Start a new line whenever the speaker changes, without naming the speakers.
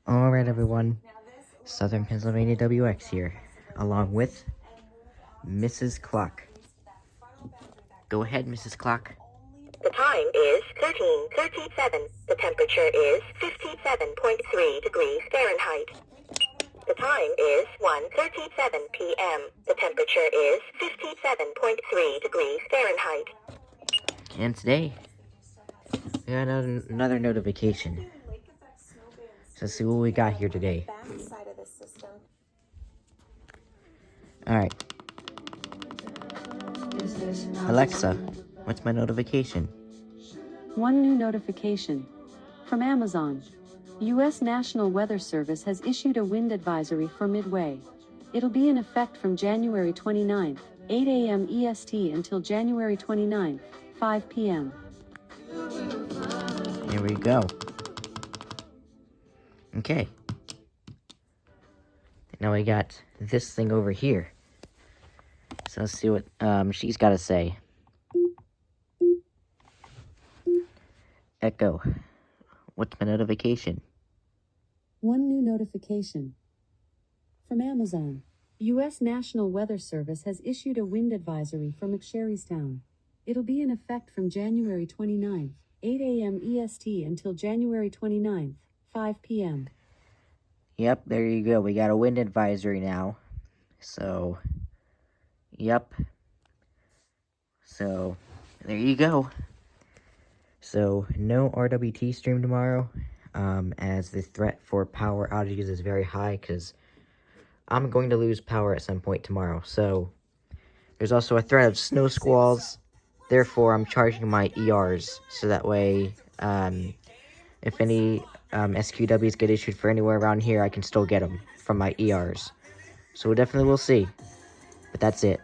Alright everyone, Southern Pennsylvania WX here, along with Mrs. Clock. Go ahead, Mrs. Clock.
The time is 13:37. The temperature is 57.3 degrees Fahrenheit. The time is 1:37 p.m. The temperature is 57.3 degrees Fahrenheit.
And today, we got another notification. So let's see what we got here today. Alright. Alexa, what's my notification?
One new notification from Amazon. U.S. National Weather Service has issued a wind advisory for Midway. It'll be in effect from January 29th, 8 a.m. EST until January 29th, 5 p.m.
Here we go. Okay. Now we got this thing over here. So let's see what she's got to say. Echo, what's my notification?
One new notification from Amazon. U.S. National Weather Service has issued a wind advisory for McSherrystown. It'll be in effect from January 29th, 8 a.m. EST until January 29th, 5 p.m.
Yep, there you go. We got a wind advisory now. So, yep. So, there you go. So, no RWT stream tomorrow, as the threat for power outages is very high, because I'm going to lose power at some point tomorrow. So, there's also a threat of snow squalls. Therefore, I'm charging my ERs, so that way, if any SQWs get issued for anywhere around here, I can still get them from my ERs. So, we definitely will see. But that's it.